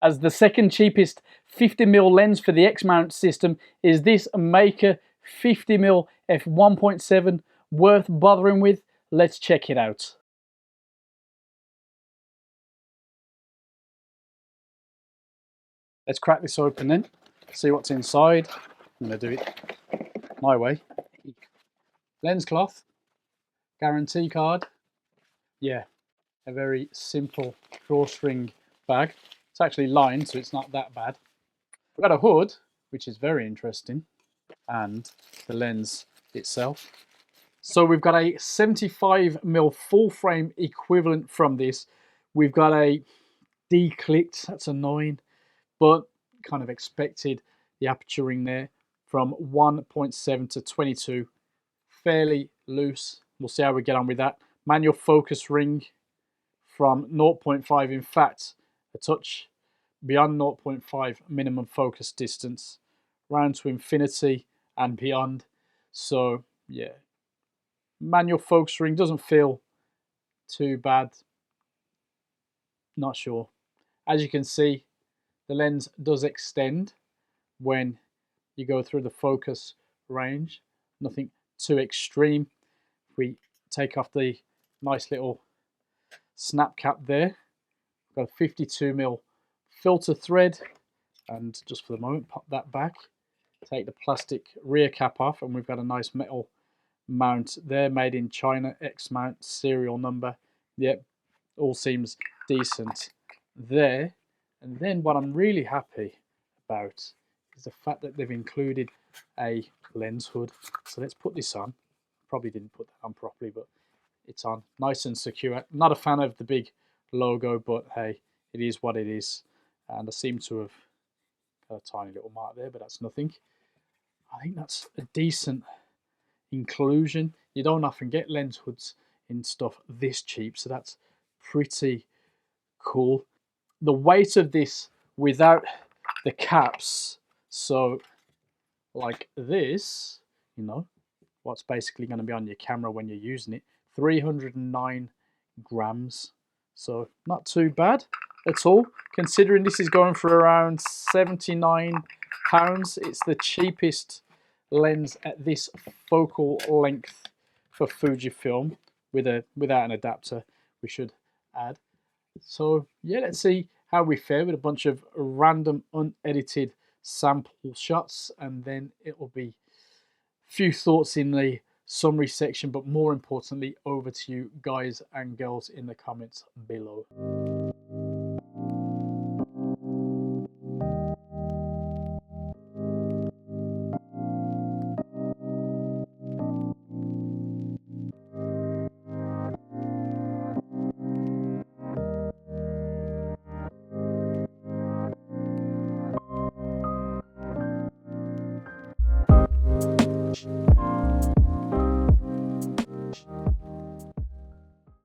as the second cheapest 50mm lens for the X mount system is this Meike 50mm f1.7. Worth bothering with? Let's check it out. Let's crack this open then, see what's inside. I'm going to do it my way. Lens cloth, guarantee card. Yeah, a very simple drawstring bag. It's actually lined, so it's not that bad. We've got a hood, which is very interesting, and the lens itself. So we've got a 75mm full frame equivalent from this. We've got a declicked, that's annoying, but kind of expected, the aperture ring there from 1.7 to 22, fairly loose. We'll see how we get on with that. Manual focus ring from 0.5, in fact a touch beyond 0.5 minimum focus distance, round to infinity and beyond. So yeah, manual focus ring doesn't feel too bad, not sure. As you can see, the lens does extend when you go through the focus range, nothing too extreme. If we take off the nice little snap cap there, got a 52mm filter thread, and just for the moment pop that back, take the plastic rear cap off, and we've got a nice metal mount there, made in China, X Mount, serial number. Yep, all seems decent there. And then what I'm really happy about is the fact that they've included a lens hood. So let's put this on. Probably didn't put that on properly, but it's on nice and secure. Not a fan of the big logo, but hey, it is what it is. And I seem to have got a tiny little mark there, but that's nothing. I think that's a decent inclusion. You don't often get lens hoods in stuff this cheap, so that's pretty cool. The weight of this without the caps, so like this, you know, what's basically going to be on your camera when you're using it, 309 grams. So not too bad at all, considering this is going for around £79. It's the cheapest lens at this focal length for Fujifilm, without an adapter, we should add. So yeah, let's see how we fare with a bunch of random unedited sample shots, and then it will be a few thoughts in the summary section, but more importantly, over to you guys and girls in the comments below.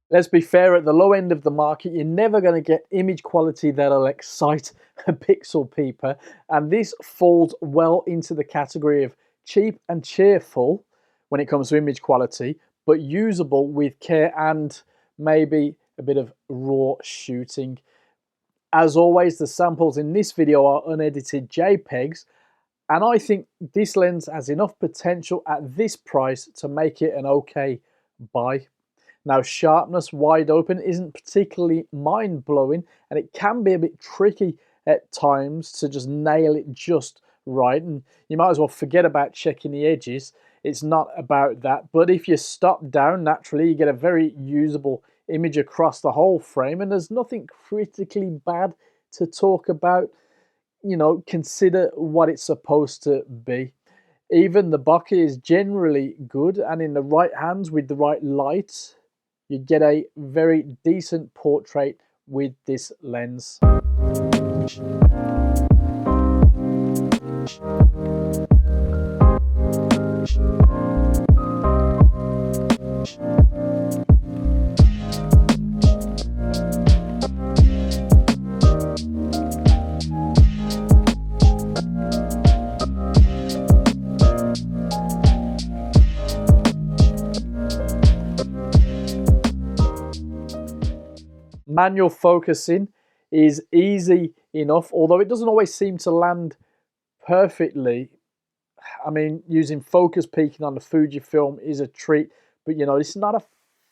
Let's be fair, at the low end of the market, you're never going to get image quality that'll excite a pixel peeper, and this falls well into the category of cheap and cheerful when it comes to image quality, but usable with care and maybe a bit of raw shooting. As always, the samples in this video are unedited JPEGs, and I think this lens has enough potential at this price to make it an okay buy. Now, sharpness wide open isn't particularly mind-blowing, and it can be a bit tricky at times to just nail it just right, and you might as well forget about checking the edges. It's not about that, but if you stop down, naturally you get a very usable image across the whole frame, and there's nothing critically bad to talk about. You know, consider what it's supposed to be. Even the bokeh is generally good, and in the right hands with the right light, you get a very decent portrait with this lens. Manual focusing is easy enough, although it doesn't always seem to land perfectly. I mean, using focus peaking on the Fujifilm is a treat, but you know, it's not a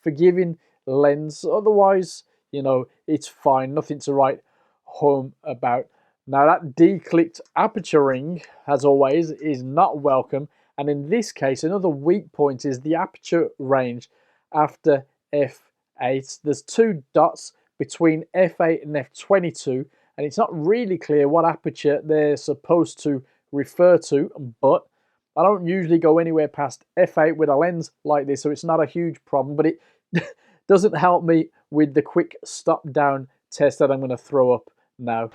forgiving lens. Otherwise, you know, it's fine, nothing to write home about. Now that declicked aperture ring, as always, is not welcome, and in this case another weak point is the aperture range after f8. There's 2 dots between f8 and f22, and it's not really clear what aperture they're supposed to refer to, but I don't usually go anywhere past f8 with a lens like this, so it's not a huge problem, but it doesn't help me with the quick stop down test that I'm going to throw up now.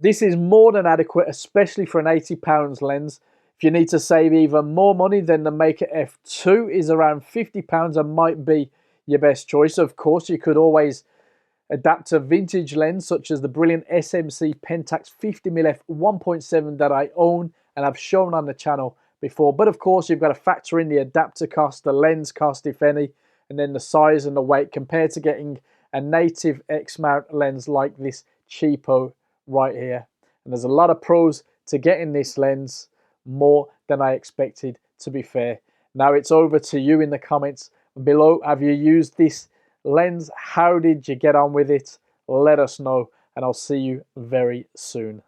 This is more than adequate, especially for an £80 lens. If you need to save even more money, then the Meike f2 is around £50 and might be your best choice. Of course, you could always adapt a vintage lens such as the brilliant SMC Pentax 50mm f 1.7 that I own and I've shown on the channel before. But of course, you've got to factor in the adapter cost, the lens cost, if any, and then the size and the weight compared to getting a native X mount lens like this cheapo right here. And there's a lot of pros to getting this lens, more than I expected, to be fair. Now it's over to you in the comments below. Have you used this lens? How did you get on with it? Let us know, and I'll see you very soon.